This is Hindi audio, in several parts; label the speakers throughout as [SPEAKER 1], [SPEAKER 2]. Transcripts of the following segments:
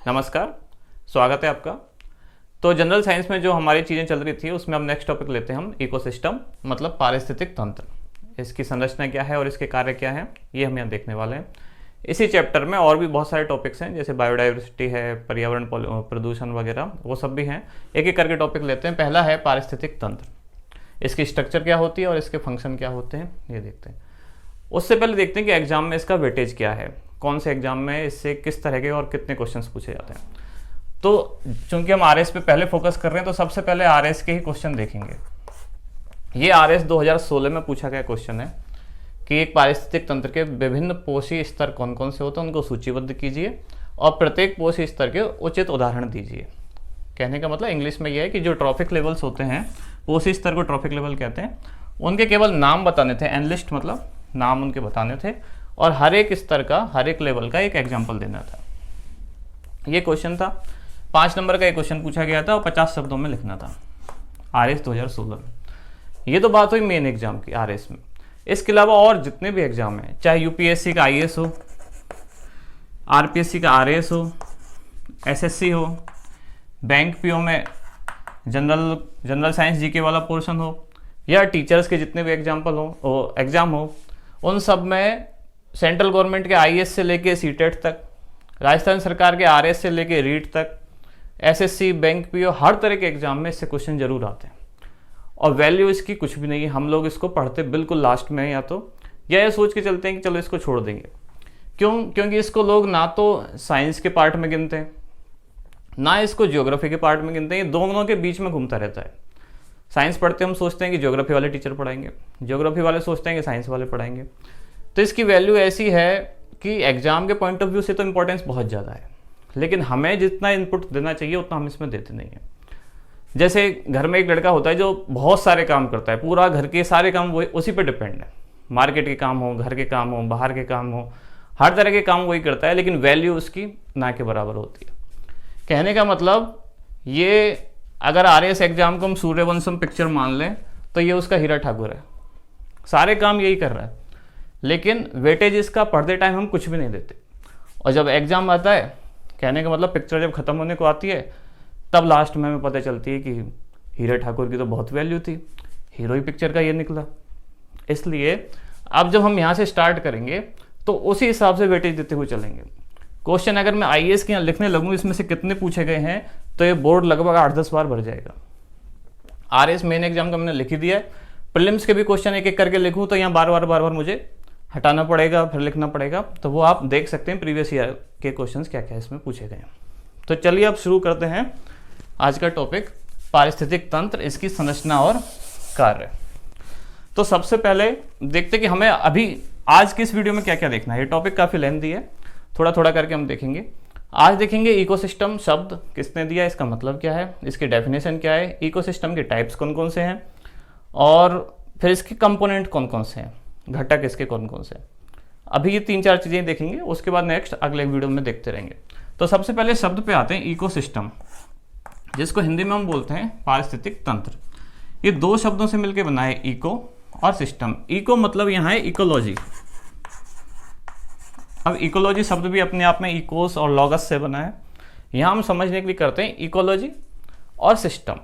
[SPEAKER 1] नमस्कार, स्वागत है आपका। तो जनरल साइंस में जो हमारी चीज़ें चल रही थी उसमें हम नेक्स्ट टॉपिक लेते हैं हम इकोसिस्टम, मतलब पारिस्थितिक तंत्र। इसकी संरचना क्या है और इसके कार्य क्या हैं, ये हम यहाँ देखने वाले हैं। इसी चैप्टर में और भी बहुत सारे टॉपिक्स हैं, जैसे बायोडाइवर्सिटी है, पर्यावरण प्रदूषण वगैरह, वो सब भी हैं। एक एक करके टॉपिक लेते हैं। पहला है पारिस्थितिक तंत्र। इसकी स्ट्रक्चर क्या होती है और इसके फंक्शन क्या होते हैं, ये देखते हैं। उससे पहले देखते हैं कि एग्जाम में इसका वेटेज क्या है, कौन से एग्जाम में इससे किस तरह के और कितने क्वेश्चंस पूछे जाते हैं। तो चूंकि हम आरएस पे पहले फोकस कर रहे हैं, तो सबसे पहले आरएस के ही क्वेश्चन देखेंगे। ये आरएस 2016 में पूछा गया क्वेश्चन है कि एक पारिस्थितिक तंत्र के विभिन्न पोषी स्तर कौन कौन से होते हैं, उनको सूचीबद्ध कीजिए और प्रत्येक पोषी स्तर के उचित उदाहरण दीजिए। कहने का मतलब इंग्लिश में यह है कि जो ट्रॉफिक लेवल्स होते हैं, पोषी स्तर को ट्रॉफिक लेवल कहते हैं, उनके केवल नाम बताने थे। एनलिस्ट मतलब नाम उनके बताने थे और हर एक स्तर का, हर एक लेवल का एक एग्जाम्पल देना था। ये क्वेश्चन था। 5 नंबर का एक क्वेश्चन पूछा गया था और 50 शब्दों में लिखना था आरएस 2016 में। ये तो बात हुई मेन एग्जाम की आरएस में। इसके अलावा और जितने भी एग्जाम हैं, चाहे यूपीएससी का आईएएस हो, आरपीएससी का आरएएस हो, एसएससी हो, बैंक पीओ में जनरल साइंस जीके वाला पोर्शन हो, या टीचर्स के जितने भी एग्जाम हो, उन सब में सेंट्रल गवर्नमेंट के आईएएस से लेके सीटेट तक, राजस्थान सरकार के आरएस से लेके रीट तक, एसएससी, बैंक पीओ, हर तरह के एग्जाम में इससे क्वेश्चन जरूर आते हैं। और वैल्यू इसकी कुछ भी नहीं है। हम लोग इसको पढ़ते बिल्कुल लास्ट में, या ये सोच के चलते हैं कि चलो इसको छोड़ देंगे। क्योंकि इसको लोग ना तो साइंस के पार्ट में गिनते हैं, ना इसको ज्योग्राफी के पार्ट में गिनते हैं। ये दोनों के बीच में घूमता रहता है। साइंस पढ़ते हम सोचते हैं कि ज्योग्राफी वाले टीचर पढ़ाएंगे, ज्योग्राफी वाले सोचते हैं कि साइंस वाले पढ़ाएंगे। तो इसकी वैल्यू ऐसी है कि एग्जाम के पॉइंट ऑफ व्यू से तो इंपॉर्टेंस बहुत ज़्यादा है, लेकिन हमें जितना इनपुट देना चाहिए उतना हम इसमें देते नहीं हैं। जैसे घर में एक लड़का होता है जो बहुत सारे काम करता है, पूरा घर के सारे काम वो उसी पर डिपेंड है। मार्केट के काम हो, घर के काम हो, बाहर के काम हो, हर तरह के काम वही करता है, लेकिन वैल्यू उसकी ना के बराबर होती है। कहने का मतलब ये, अगर आरएएस एग्जाम को हम सूर्यवंशम पिक्चर मान लें तो ये उसका हीरा ठाकुर है, सारे काम यही कर रहा है, लेकिन वेटेज इसका पढ़ते टाइम हम कुछ भी नहीं देते। और जब एग्जाम आता है, कहने का मतलब पिक्चर जब खत्म होने को आती है, तब लास्ट में हमें पता चलती है कि हीरा ठाकुर की तो बहुत वैल्यू थी, हीरो ही पिक्चर का ये निकला। इसलिए अब जब हम यहाँ से स्टार्ट करेंगे तो उसी हिसाब से वेटेज देते हुए चलेंगे। क्वेश्चन अगर मैं आईएएस के यहाँ लिखने लगूँ इसमें से कितने पूछे गए हैं, तो ये बोर्ड लगभग 8-10 बार भर जाएगा। आरएएस मेन एग्जाम का मैंने लिख ही दिया है। प्रीलिम्स के भी क्वेश्चन एक एक करके लिखूँ तो यहाँ बार बार मुझे हटाना पड़ेगा, फिर लिखना पड़ेगा। तो वो आप देख सकते हैं प्रीवियस ईयर के क्वेश्चंस क्या क्या इसमें पूछे गए हैं। तो चलिए अब शुरू करते हैं आज का टॉपिक, पारिस्थितिक तंत्र, इसकी संरचना और कार्य। तो सबसे पहले देखते हैं कि हमें अभी आज की इस वीडियो में क्या क्या देखना है। ये टॉपिक काफ़ी लेंथी है, थोड़ा थोड़ा करके हम देखेंगे। आज देखेंगे इकोसिस्टम शब्द किसने दिया, इसका मतलब क्या है, इसकी डेफिनेशन क्या है, इकोसिस्टम के टाइप्स कौन कौन से हैं, और फिर इसके कंपोनेंट कौन कौन से हैं, घटक इसके कौन कौन से हैं। अभी ये 3-4 चीज़ें देखेंगे, उसके बाद नेक्स्ट अगले वीडियो में देखते रहेंगे। तो सबसे पहले शब्द पे आते हैं, इकोसिस्टम, जिसको हिंदी में हम बोलते हैं पारिस्थितिक तंत्र। ये 2 शब्दों से मिलकर बना है, इको और सिस्टम। इको मतलब यहाँ है इकोलॉजी। अब इकोलॉजी शब्द भी अपने आप में इकोस और लॉगस से बना है। यहाँ हम समझने के लिए करते हैं इकोलॉजी और सिस्टम।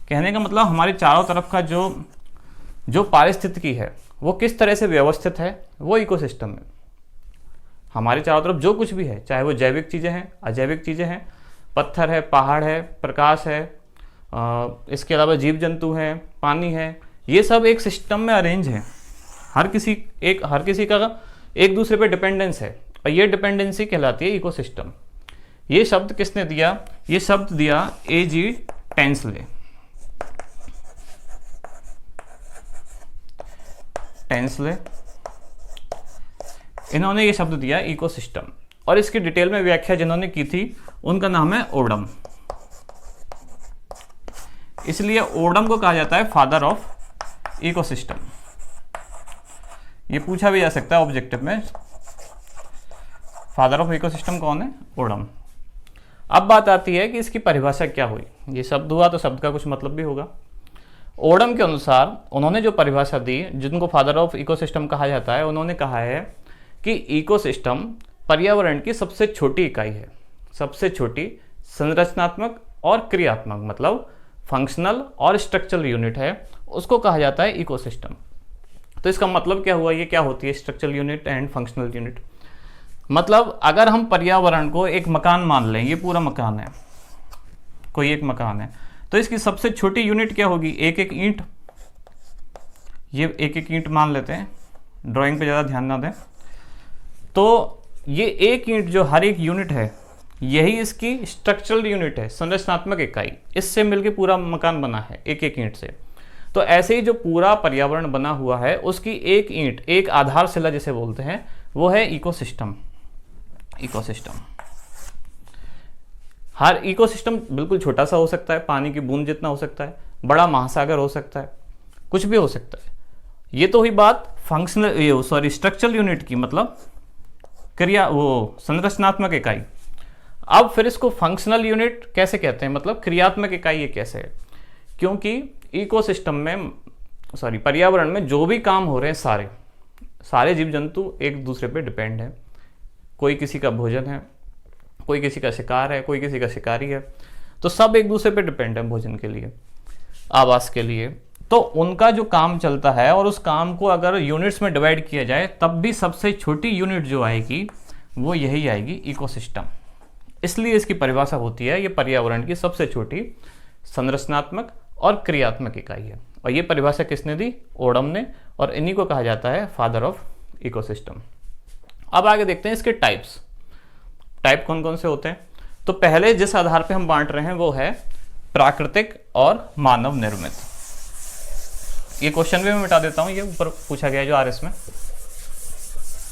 [SPEAKER 1] कहने का मतलब हमारे चारों तरफ का जो पारिस्थितिकी है वो किस तरह से व्यवस्थित है, वो इकोसिस्टम है। हमारे चारों तरफ जो कुछ भी है, चाहे वो जैविक चीज़ें हैं, अजैविक चीज़ें हैं, पत्थर है, पहाड़ है, प्रकाश है, इसके अलावा जीव जंतु हैं, पानी है, ये सब एक सिस्टम में अरेंज है। हर किसी का एक दूसरे पे डिपेंडेंस है, और ये डिपेंडेंसी कहलाती है इकोसिस्टम। ये शब्द किसने दिया, ये शब्द दिया A.G. टेंसले। इन्होंने ये शब्द दिया इकोसिस्टम, और इसकी डिटेल में व्याख्या जिन्होंने की थी उनका नाम है ओडम। इसलिए ओडम को कहा जाता है फादर ऑफ इकोसिस्टम। ये पूछा भी जा सकता है ऑब्जेक्टिव में, फादर ऑफ इकोसिस्टम कौन है, ओडम। अब बात आती है कि इसकी परिभाषा क्या हुई। ये शब्द हुआ तो शब्द का कुछ मतलब भी होगा। ओडम के अनुसार उन्होंने जो परिभाषा दी, जिनको फादर ऑफ इकोसिस्टम कहा जाता है, उन्होंने कहा है कि इकोसिस्टम पर्यावरण की सबसे छोटी इकाई है, सबसे छोटी संरचनात्मक और क्रियात्मक मतलब फंक्शनल और स्ट्रक्चरल यूनिट है, उसको कहा जाता है इकोसिस्टम। तो इसका मतलब क्या हुआ, ये क्या होती है structural unit and functional unit? मतलब अगर हम पर्यावरण को एक मकान मान लें, ये पूरा मकान है, कोई एक मकान है, तो इसकी सबसे छोटी यूनिट क्या होगी? एक एक ईंट। ये एक एक ईंट मान लेते हैं, ड्राइंग पे ज़्यादा ध्यान ना दें। तो ये एक ईंट जो हर एक यूनिट है, यही इसकी स्ट्रक्चरल यूनिट है, संरचनात्मक इकाई। इससे मिलके पूरा मकान बना है एक एक ईंट से। तो ऐसे ही जो पूरा पर्यावरण बना हुआ है, उसकी एक ईंट, एक आधारशिला जिसे बोलते हैं, वो है इकोसिस्टम। इकोसिस्टम, हर इकोसिस्टम बिल्कुल छोटा सा हो सकता है, पानी की बूंद जितना हो सकता है, बड़ा महासागर हो सकता है, कुछ भी हो सकता है। ये तो हुई बात फंक्शनल स्ट्रक्चरल यूनिट की, मतलब संरचनात्मक इकाई। अब फिर इसको फंक्शनल यूनिट कैसे कहते हैं, मतलब क्रियात्मक इकाई ये कैसे है? क्योंकि इकोसिस्टम में पर्यावरण में जो भी काम हो रहे हैं, सारे जीव जंतु एक दूसरे पे डिपेंड है। कोई किसी का भोजन है, कोई किसी का शिकार है, कोई किसी का शिकारी है, तो सब एक दूसरे पे डिपेंड है भोजन के लिए, आवास के लिए। तो उनका जो काम चलता है, और उस काम को अगर यूनिट्स में डिवाइड किया जाए, तब भी सबसे छोटी यूनिट जो आएगी वो यही आएगी, इकोसिस्टम। इसलिए इसकी परिभाषा होती है, ये पर्यावरण की सबसे छोटी संरचनात्मक और क्रियात्मक इकाई है। और ये परिभाषा किसने दी? ओडम ने। और इन्हीं को कहा जाता है फादर ऑफ इकोसिस्टम। अब आगे देखते हैं इसके टाइप्स। टाइप कौन कौन से होते हैं? तो पहले जिस आधार पे हम बांट रहे हैं वो है प्राकृतिक और मानव निर्मित। ये क्वेश्चन भी मैं मिटा देता हूं, ये ऊपर पूछा गया है जो आरएस में।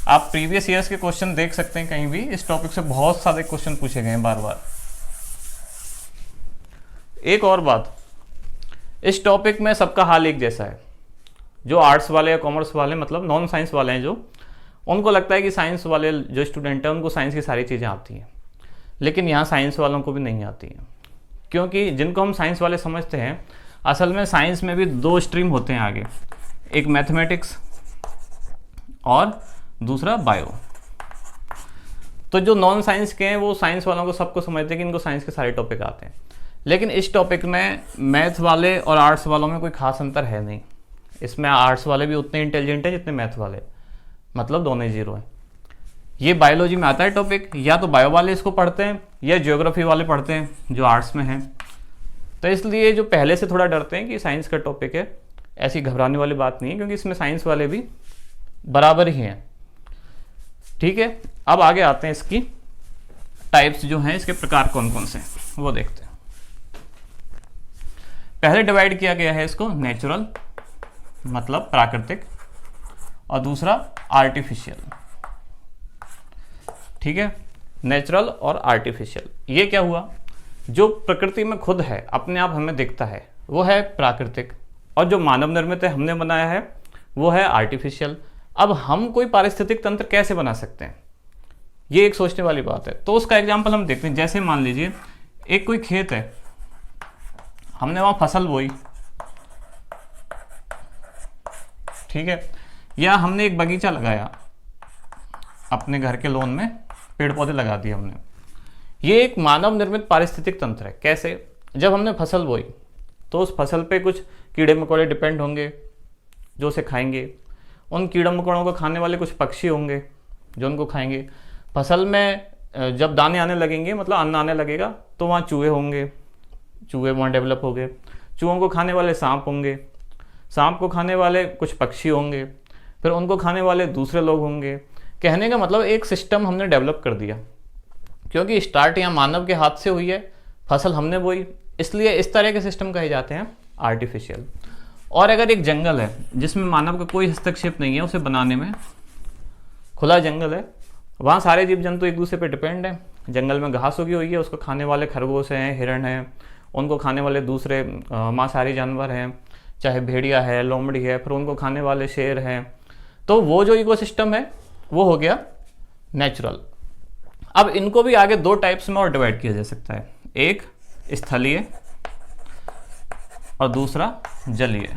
[SPEAKER 1] आप प्रीवियस ईयर्स के क्वेश्चन देख सकते हैं, कहीं भी इस टॉपिक से बहुत सारे क्वेश्चन पूछे गए हैं बार बार। एक और बात, इस टॉपिक में सबका हाल एक जैसा है। जो आर्ट्स वाले या कॉमर्स वाले, मतलब नॉन साइंस वाले हैं, जो उनको लगता है कि साइंस वाले जो स्टूडेंट हैं उनको साइंस की सारी चीज़ें आती हैं, लेकिन यहाँ साइंस वालों को भी नहीं आती हैं। क्योंकि जिनको हम साइंस वाले समझते हैं, असल में साइंस में भी दो स्ट्रीम होते हैं आगे, एक मैथमेटिक्स और दूसरा बायो। तो जो नॉन साइंस के हैं वो साइंस वालों को सबको समझते हैं कि इनको साइंस के सारे टॉपिक आते हैं, लेकिन इस टॉपिक में मैथ वाले और आर्ट्स वालों में कोई खास अंतर है नहीं। इसमें आर्ट्स वाले भी उतने इंटेलिजेंट हैं जितने मैथ वाले, मतलब दोनों ही जीरो हैं। ये बायोलॉजी में आता है टॉपिक, या तो बायो वाले इसको पढ़ते हैं या ज्योग्राफी वाले पढ़ते हैं जो आर्ट्स में हैं। तो इसलिए जो पहले से थोड़ा डरते हैं कि साइंस का टॉपिक है, ऐसी घबराने वाली बात नहीं है, क्योंकि इसमें साइंस वाले भी बराबर ही हैं। ठीक है, अब आगे आते हैं इसकी टाइप्स जो हैं, इसके प्रकार कौन कौन से हैं वो देखते हैं। पहले डिवाइड किया गया है इसको नेचुरल मतलब प्राकृतिक, और दूसरा आर्टिफिशियल। ठीक है, नेचुरल और आर्टिफिशियल। ये क्या हुआ? जो प्रकृति में खुद है, अपने आप हमें दिखता है, वो है प्राकृतिक, और जो मानव निर्मित है, हमने बनाया है, वो है आर्टिफिशियल। अब हम कोई पारिस्थितिक तंत्र कैसे बना सकते हैं, ये एक सोचने वाली बात है। तो उसका एग्जाम्पल हम देखते हैं। जैसे मान लीजिए एक कोई खेत है, हमने वहां फसल बोई, ठीक है, या हमने एक बगीचा लगाया, अपने घर के लॉन में पेड़ पौधे लगा दिए हमने। ये एक मानव निर्मित पारिस्थितिक तंत्र है। कैसे? जब हमने फसल बोई तो उस फसल पे कुछ कीड़े मकोड़े डिपेंड होंगे जो उसे खाएंगे। उन कीड़े मकोड़ों को खाने वाले कुछ पक्षी होंगे जो उनको खाएंगे। फसल में जब दाने आने लगेंगे, मतलब अन्न आने लगेगा, तो वहाँ चूहे होंगे, चूहे वहाँ डेवलप हो गए। चूहों को खाने वाले सांप होंगे, सांप को खाने वाले कुछ पक्षी होंगे, फिर उनको खाने वाले दूसरे लोग होंगे। कहने का मतलब एक सिस्टम हमने डेवलप कर दिया, क्योंकि स्टार्ट यहाँ मानव के हाथ से हुई है, फसल हमने बोई, इसलिए इस तरह के सिस्टम कहे जाते हैं आर्टिफिशियल। और अगर एक जंगल है जिसमें मानव का कोई हस्तक्षेप नहीं है उसे बनाने में, खुला जंगल है, वहाँ सारे जीव जंतु एक दूसरे पे डिपेंड है। जंगल में घास उगी हुई है, उसको खाने वाले खरगोश हैं, हिरण हैं, उनको खाने वाले दूसरे मांसाहारी जानवर हैं, चाहे भेड़िया है, लोमड़ी है, फिर उनको खाने वाले शेर हैं। तो वो जो इकोसिस्टम है वो हो गया नेचुरल। अब इनको भी आगे दो टाइप्स में और डिवाइड किया जा सकता है, एक स्थलीय और दूसरा जलीय।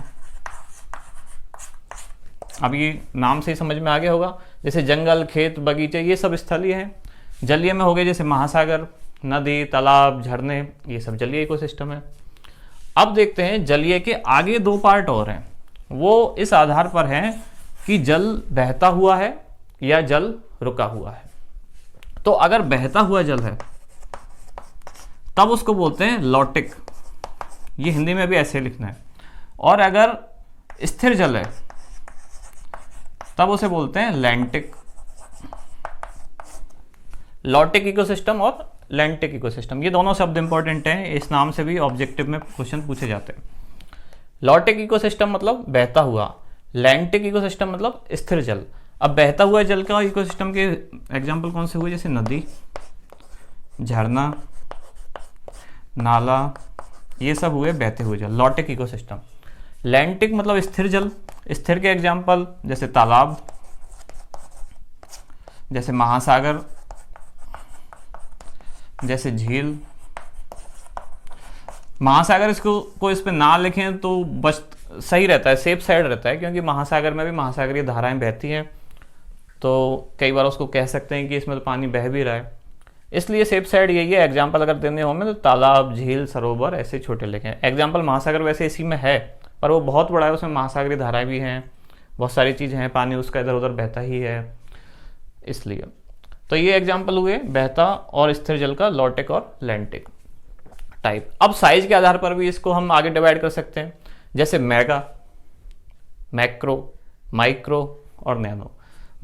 [SPEAKER 1] अब ये नाम से ही समझ में आ गया होगा, जैसे जंगल, खेत, बगीचे, ये सब स्थलीय हैं। जलीय में हो गए जैसे महासागर, नदी, तालाब, झरने, ये सब जलीय इकोसिस्टम है। अब देखते हैं जलीय के आगे दो पार्ट और हैं, वो इस आधार पर हैं कि जल बहता हुआ है या जल रुका हुआ है। तो अगर बहता हुआ जल है तब उसको बोलते हैं लॉटिक, ये हिंदी में भी ऐसे लिखना है। और अगर स्थिर जल है तब उसे बोलते हैं लैंटिक। लॉटिक इकोसिस्टम और लैंटिक इकोसिस्टम, ये दोनों शब्द इंपॉर्टेंट हैं, इस नाम से भी ऑब्जेक्टिव में क्वेश्चन पूछे जाते हैं। लॉटिक इकोसिस्टम मतलब बहता हुआ, लैंटिक इकोसिस्टम मतलब स्थिर जल। अब बहता हुआ जल का इकोसिस्टम के एग्जांपल कौन से हुए, जैसे नदी, झरना, नाला, ये सब हुए बहते हुए जल, लॉटिक इकोसिस्टम। लैंटिक मतलब स्थिर जल, स्थिर के एग्जांपल जैसे तालाब, जैसे महासागर, जैसे झील। महासागर इसको इस पे ना लिखें तो बस सही रहता है, सेफ साइड रहता है, क्योंकि महासागर में भी महासागरीय धाराएं बहती हैं, तो कई बार उसको कह सकते हैं कि इसमें तो पानी बह भी रहा है, इसलिए सेफ साइड यही है। एग्जाम्पल अगर देने होंगे तो तालाब, झील, सरोवर ऐसे छोटे लिखें। एग्जाम्पल महासागर वैसे इसी में है, पर वो बहुत बड़ा है, उसमें महासागरीय धाराएं भी हैं, बहुत सारी चीज़ें हैं, पानी उसका इधर उधर बहता ही है, इसलिए। तो ये एग्जाम्पल हुए बहता और स्थिर जल का, लॉटिक और लैंटिक टाइप। अब साइज के आधार पर भी इसको हम आगे डिवाइड कर सकते हैं, जैसे मेगा, मैक्रो, माइक्रो और नैनो।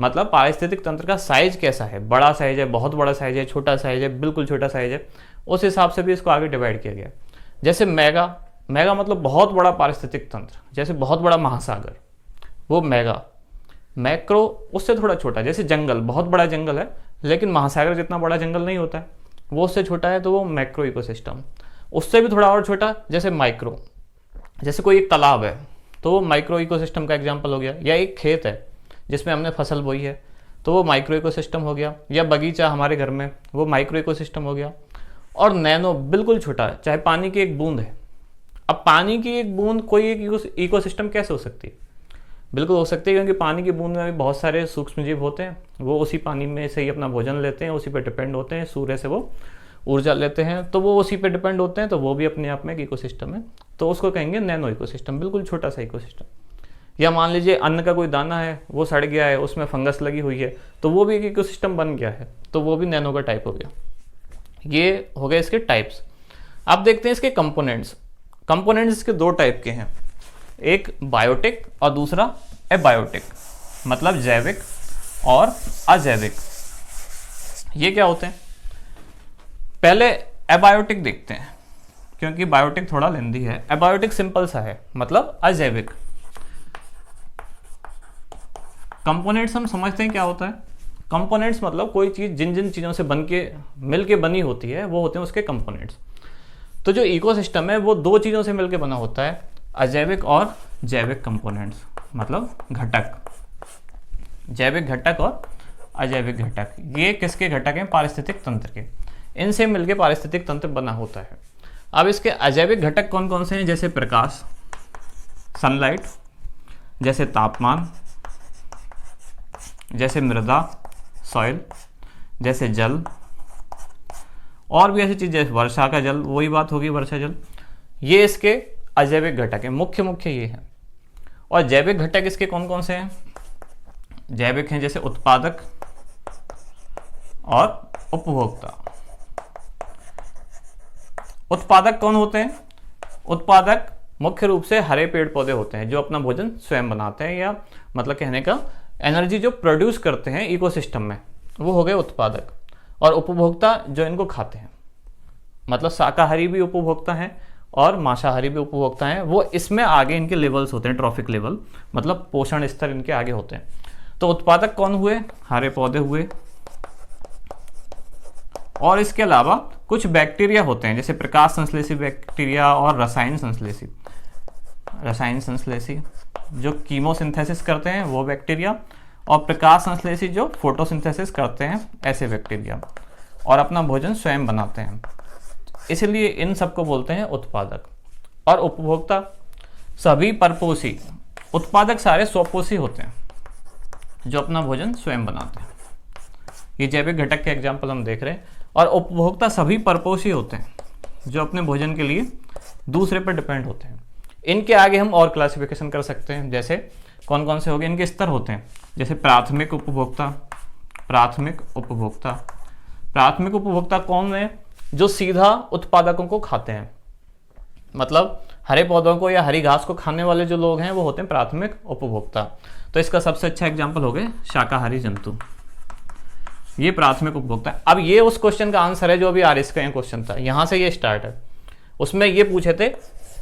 [SPEAKER 1] मतलब पारिस्थितिक तंत्र का साइज कैसा है, बड़ा साइज है, बहुत बड़ा साइज है, छोटा साइज है, बिल्कुल छोटा साइज है, उस हिसाब से भी इसको आगे डिवाइड किया गया। जैसे मेगा, मेगा मतलब बहुत बड़ा पारिस्थितिक तंत्र, जैसे बहुत बड़ा महासागर, वो मेगा। मैक्रो उससे थोड़ा छोटा, जैसे जंगल, बहुत बड़ा जंगल है लेकिन महासागर जितना बड़ा जंगल नहीं होता है, वो उससे छोटा है, तो वो मैक्रो इकोसिस्टम। उससे भी थोड़ा और छोटा जैसे माइक्रो, जैसे कोई एक तालाब है तो वो माइक्रो इकोसिस्टम का एग्जाम्पल हो गया, या एक खेत है जिसमें हमने फसल बोई है तो वो माइक्रो इकोसिस्टम हो गया, या बगीचा हमारे घर में, वो माइक्रो इकोसिस्टम हो गया। और नैनो बिल्कुल छोटा है, चाहे पानी की एक बूंद है। अब पानी की एक बूंद कोई एक इकोसिस्टम कैसे हो सकती है, बिल्कुल हो सकती है, क्योंकि पानी की बूंद में भी बहुत सारे सूक्ष्म जीव होते हैं, वो उसी पानी में से ही अपना भोजन लेते हैं, उसी पे डिपेंड होते हैं, सूर्य से वो ऊर्जा लेते हैं, तो वो उसी पे डिपेंड होते हैं, तो वो भी अपने आप में एक इकोसिस्टम है, तो उसको कहेंगे नैनो इकोसिस्टम, बिल्कुल छोटा सा इकोसिस्टम। या मान लीजिए अन्न का कोई दाना है, वो सड़ गया है, उसमें फंगस लगी हुई है, तो वो भी एक इकोसिस्टम बन गया है, तो वो भी नैनो का टाइप हो गया। ये हो गए इसके टाइप्स। अब देखते हैं इसके कंपोनेंट्स। कंपोनेंट्स इसके दो टाइप के हैं, एक बायोटिक और दूसरा एबायोटिक, मतलब जैविक और अजैविक। ये क्या होते हैं, पहले एबायोटिक देखते हैं, क्योंकि बायोटिक थोड़ा लेंदी है। एबायोटिक सिंपल सा है, मतलब अजैविक। कंपोनेंट्स हम समझते हैं क्या होता है। कंपोनेंट्स मतलब कोई चीज़ जिन जिन चीज़ों से बन के मिल के बनी होती है, वो होते हैं उसके कंपोनेंट्स। तो जो इकोसिस्टम है वो दो चीज़ों से मिलकर बना होता है, अजैविक और जैविक कंपोनेंट्स, मतलब घटक, जैविक घटक और अजैविक घटक। ये किसके घटक हैं, पारिस्थितिक तंत्र के, इनसे मिलकर पारिस्थितिक तंत्र बना होता है। अब इसके अजैविक घटक कौन कौन से हैं, जैसे प्रकाश, सनलाइट, जैसे तापमान, जैसे मृदा, सॉइल, जैसे जल, और भी ऐसी चीज़ जैसे वर्षा का जल, वही बात होगी वर्षा जल। ये इसके अजैविक घटक हैं, मुख्य ये हैं। और जैविक घटक इसके कौन कौन से हैं, जैविक हैं जैसे उत्पादक और उपभोक्ता। उत्पादक कौन होते हैं, उत्पादक मुख्य रूप से हरे पेड़ पौधे होते हैं जो अपना भोजन स्वयं बनाते हैं, या मतलब कहने का एनर्जी जो प्रोड्यूस करते हैं इकोसिस्टम में, वो हो गए उत्पादक। और उपभोक्ता जो इनको खाते हैं, मतलब शाकाहारी भी उपभोक्ता हैं और मांसाहारी भी उपभोक्ता हैं, वो इसमें आगे इनके लेवल्स होते हैं, ट्रॉफिक लेवल, मतलब पोषण स्तर इनके आगे होते हैं। तो उत्पादक कौन हुए, हरे पौधे हुए। और इसके अलावा कुछ बैक्टीरिया होते हैं, जैसे प्रकाश संश्लेषी बैक्टीरिया और रसायन संश्लेषी जो कीमोसिंथेसिस करते हैं वो बैक्टीरिया, और प्रकाश संश्लेषी जो फोटोसिंथेसिस करते हैं ऐसे बैक्टीरिया, और अपना भोजन स्वयं बनाते हैं, इसलिए इन सबको बोलते हैं उत्पादक। और उपभोक्ता सभी परपोषी, उत्पादक सारे स्वपोषी होते हैं जो अपना भोजन स्वयं बनाते हैं। ये जैविक घटक के एग्जाम्पल हम देख रहे हैं। और उपभोक्ता सभी परपोषी होते हैं जो अपने भोजन के लिए दूसरे पर डिपेंड होते हैं। इनके आगे हम और क्लासिफिकेशन कर सकते हैं, जैसे कौन कौन से हो गए, इनके स्तर होते हैं, जैसे प्राथमिक उपभोक्ता। प्राथमिक उपभोक्ता, प्राथमिक उपभोक्ता कौन है? जो सीधा उत्पादकों को खाते हैं, मतलब हरे पौधों को या हरी घास को खाने वाले जो लोग हैं वो होते हैं प्राथमिक उपभोक्ता। तो इसका सबसे अच्छा एग्जाम्पल हो गए शाकाहारी जंतु, ये प्राथमिक उपभोक्ता। अब ये उस क्वेश्चन का आंसर है जो अभी आरएस का क्वेश्चन था, यहाँ से ये स्टार्ट है। उसमें ये पूछे थे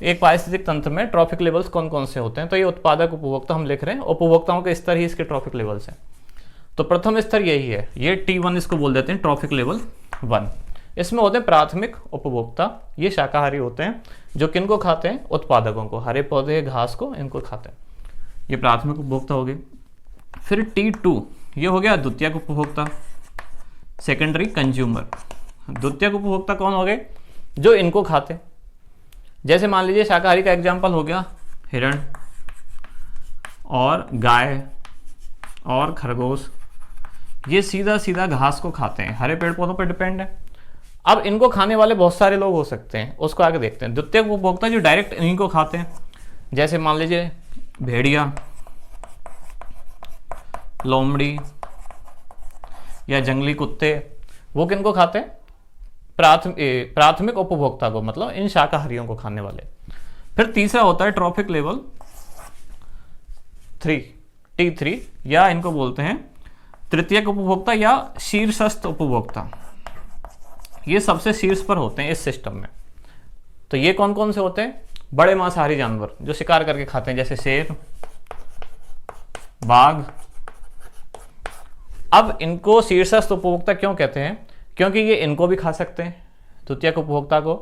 [SPEAKER 1] एक पारिस्थितिक तंत्र में ट्रॉफिक लेवल्स कौन कौन से होते हैं, तो ये उत्पादक उपभोक्ता हम लिख रहे हैं, उपभोक्ताओं के स्तर ही इसके ट्रॉफिक लेवल्स हैं। तो प्रथम स्तर यही है, ये T1 इसको बोल देते हैं, ट्रॉफिक लेवल 1। इसमें होते हैं प्राथमिक उपभोक्ता, ये शाकाहारी होते हैं, जो किनको खाते हैं? उत्पादकों को, हरे पौधे घास को, इनको खाते हैं, ये प्राथमिक उपभोक्ता हो गए। फिर T2 ये हो गया द्वितीयक उपभोक्ता, सेकेंडरी कंज्यूमर। द्वितीयक उपभोक्ता कौन हो गए? जो इनको खाते, जैसे मान लीजिए शाकाहारी का एग्जाम्पल हो गया हिरण और गाय और खरगोश, ये सीधा सीधा घास को खाते हैं, हरे पेड़ पौधों पर डिपेंड है। अब इनको खाने वाले बहुत सारे लोग हो सकते हैं, उसको आगे देखते हैं। द्वितीयक उपभोक्ता जो डायरेक्ट इन्हीं को खाते हैं, जैसे मान लीजिए भेड़िया, लोमड़ी या जंगली कुत्ते, वो किनको खाते हैं? प्राथमिक उपभोक्ता को, मतलब इन शाकाहारियों को खाने वाले। फिर तीसरा होता है ट्रॉफिक लेवल 3, T3, या इनको बोलते हैं तृतीयक उपभोक्ता या शीर्षस्थ उपभोक्ता। ये सबसे शीर्ष पर होते हैं इस सिस्टम में। तो ये कौन कौन से होते हैं? बड़े मांसाहारी जानवर जो शिकार करके खाते हैं, जैसे शेर, बाघ। अब इनको शीर्षस्थ उपभोक्ता क्यों कहते हैं? क्योंकि ये इनको भी खा सकते हैं, द्वितीयक उपभोक्ता को,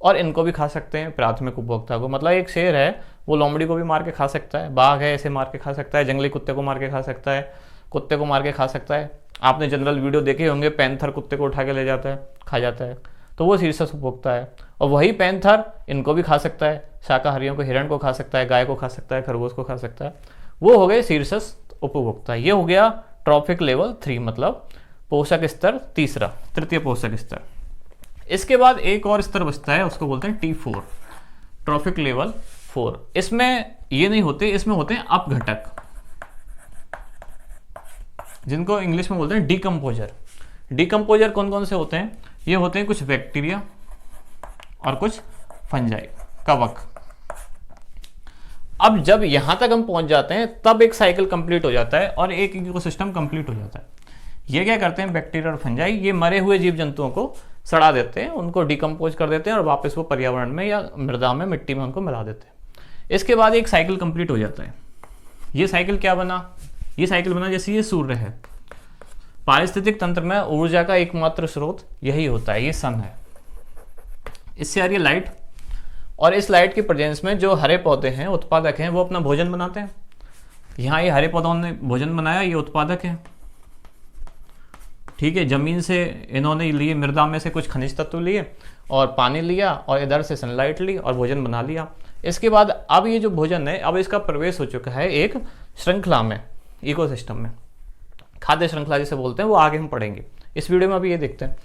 [SPEAKER 1] और इनको भी खा सकते हैं, प्राथमिक उपभोक्ता को। मतलब एक शेर है, वो लोमड़ी को भी मार के खा सकता है, बाघ है ऐसे मार के खा सकता है, जंगली कुत्ते को मार के खा सकता है, कुत्ते को मार के खा सकता है। आपने जनरल वीडियो देखे होंगे, पैंथर कुत्ते को उठा के ले जाता है, खा जाता है, तो वो शीर्षस्थ उपभोक्ता है। और वही पैंथर इनको भी खा सकता है, शाकाहारियों को, हिरण को खा सकता है, गाय को खा सकता है, खरगोश को खा सकता है, वो हो गए शीर्षस्थ उपभोक्ता। ये हो गया ट्रॉफिक लेवल 3, मतलब पोषक स्तर तीसरा, तृतीय पोषक स्तर। इसके बाद एक और स्तर बचता है, उसको बोलते हैं T4, ट्रॉफिक लेवल 4। इसमें ये नहीं होते, इसमें होते हैं अपघटक, जिनको इंग्लिश में बोलते हैं डिकम्पोजर। डिकम्पोजर कौन कौन से होते हैं? ये होते हैं कुछ बैक्टीरिया और कुछ फंजाई, कवक। अब जब यहां तक हम पहुंच जाते हैं तब एक साइकिल कंप्लीट हो जाता है और एक इकोसिस्टम कंप्लीट हो जाता है। ये क्या करते हैं? बैक्टीरिया और फंजाई ये मरे हुए जीव जंतुओं को सड़ा देते हैं, उनको डिकम्पोज कर देते हैं और वापस वो पर्यावरण में या मृदा में, मिट्टी में उनको मिला देते हैं। इसके बाद एक साइकिल कंप्लीट हो जाता है। ये साइकिल क्या बना? ये साइकिल बना जैसे ये सूर्य है, पारिस्थितिक तंत्र में ऊर्जा का एकमात्र स्रोत यही होता है, ये सन है। इससे आ रही है लाइट, और इस लाइट की प्रेजेंस में जो हरे पौधे हैं, उत्पादक हैं, वो अपना भोजन बनाते हैं। यहाँ ये हरे पौधों ने भोजन बनाया, ये उत्पादक है, ठीक है। जमीन से इन्होंने लिए, मृदा में से कुछ खनिज तत्व लिए और पानी लिया और इधर से सनलाइट ली और भोजन बना लिया। इसके बाद अब ये जो भोजन है, अब इसका प्रवेश हो चुका है एक श्रृंखला में, इकोसिस्टम में, खाद्य श्रृंखला जिसे बोलते हैं, वो आगे हम पढ़ेंगे। इस वीडियो में अभी ये देखते हैं।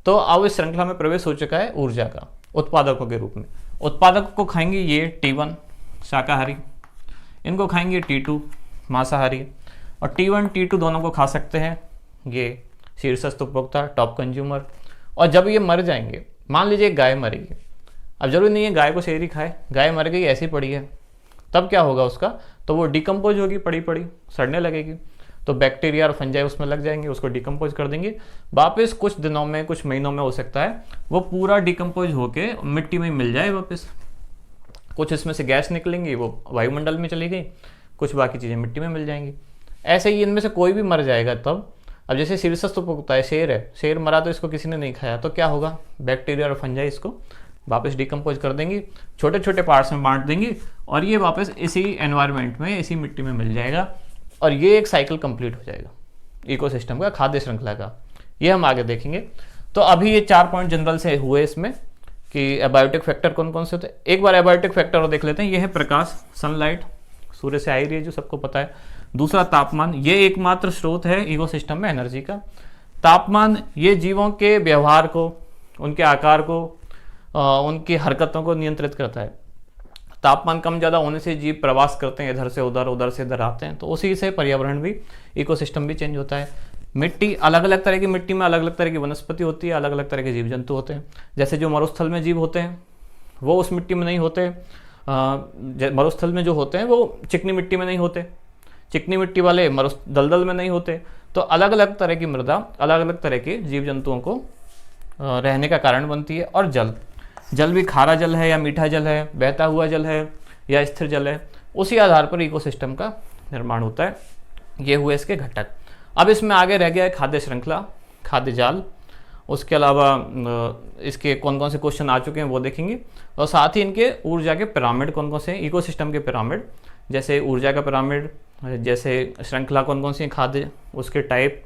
[SPEAKER 1] तो अब इस श्रृंखला में प्रवेश हो चुका है ऊर्जा का, उत्पादकों के रूप में। उत्पादक को खाएंगे ये T1 शाकाहारी, इनको खाएंगे T2 मांसाहारी, और T1 T2 दोनों को खा सकते हैं ये शीर्षस्थ उपभोक्ता, टॉप कंज्यूमर। और जब ये मर जाएंगे, मान लीजिए गाय मरेगी, अब जरूरी नहीं है गाय को शेर ही खाए, गाय मर गई ऐसी पड़ी है, तब क्या होगा उसका? तो वो डिकम्पोज होगी, पड़ी पड़ी सड़ने लगेगी, तो बैक्टीरिया और फंजाई उसमें लग जाएंगे, उसको डिकम्पोज कर देंगे। वापस कुछ दिनों में, कुछ महीनों में हो सकता है वो पूरा डिकम्पोज होके मिट्टी में मिल जाए वापस। कुछ इसमें से गैस निकलेंगी, वो वायुमंडल में चली गई, कुछ बाकी चीज़ें मिट्टी में मिल जाएंगी। ऐसे ही इनमें से कोई भी मर जाएगा तब। अब जैसे शीर्षस्थ उपभोक्ता है, शेर है, शेर मरा तो इसको किसी ने नहीं खाया, तो क्या होगा? बैक्टीरिया और फंजाई इसको वापस डिकम्पोज कर देंगी, छोटे छोटे पार्ट्स में बांट देंगी, और ये वापस इसी एनवायरनमेंट में, इसी मिट्टी में मिल जाएगा, और ये एक साइकिल कंप्लीट हो जाएगा इकोसिस्टम का, खाद्य श्रृंखला का। ये हम आगे देखेंगे। तो अभी ये 4 पॉइंट जनरल से हुए इसमें कि एबायोटिक फैक्टर कौन कौन से होते हैं। एक बार एबायोटिक फैक्टर और देख लेते हैं। ये है प्रकाश, सनलाइट, सूर्य से आई रही है जो सबको पता है। दूसरा तापमान, ये एकमात्र स्रोत है इकोसिस्टम में एनर्जी का। तापमान ये जीवों के व्यवहार को, उनके आकार को, उनकी हरकतों को नियंत्रित करता है। तापमान कम ज़्यादा होने से जीव प्रवास करते हैं, इधर से उधर, उधर से इधर आते हैं, तो उसी से पर्यावरण भी, इकोसिस्टम भी चेंज होता है। मिट्टी, अलग अलग तरह की मिट्टी में अलग अलग तरह की वनस्पति होती है, अलग अलग तरह के जीव जंतु होते हैं। जैसे जो मरुस्थल में जीव होते हैं वो उस मिट्टी में नहीं होते, मरुस्थल में जो होते हैं वो चिकनी मिट्टी में नहीं होते, चिकनी मिट्टी वाले दलदल में नहीं होते। तो अलग अलग तरह की मृदा अलग अलग तरह के जीव जंतुओं को रहने का कारण बनती है। और जल भी खारा जल है या मीठा जल है, बहता हुआ जल है या स्थिर जल है, उसी आधार पर इकोसिस्टम का निर्माण होता है। ये हुए इसके घटक। अब इसमें आगे रह गया है खाद्य श्रृंखला, खाद्य जाल। उसके अलावा इसके कौन कौन से क्वेश्चन आ चुके हैं वो देखेंगे, और साथ ही इनके ऊर्जा के पिरामिड कौन कौन से हैं, इकोसिस्टम के पिरामिड, जैसे ऊर्जा का पिरामिड, जैसे श्रृंखला कौन कौन सी खाद्य, उसके टाइप,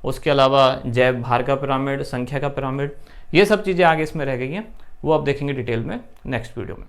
[SPEAKER 1] उसके अलावा जैव भार का पिरामिड, संख्या का पिरामिड, ये सब चीज़ें आगे इसमें रह गई हैं, वो आप देखेंगे डिटेल में नेक्स्ट वीडियो में।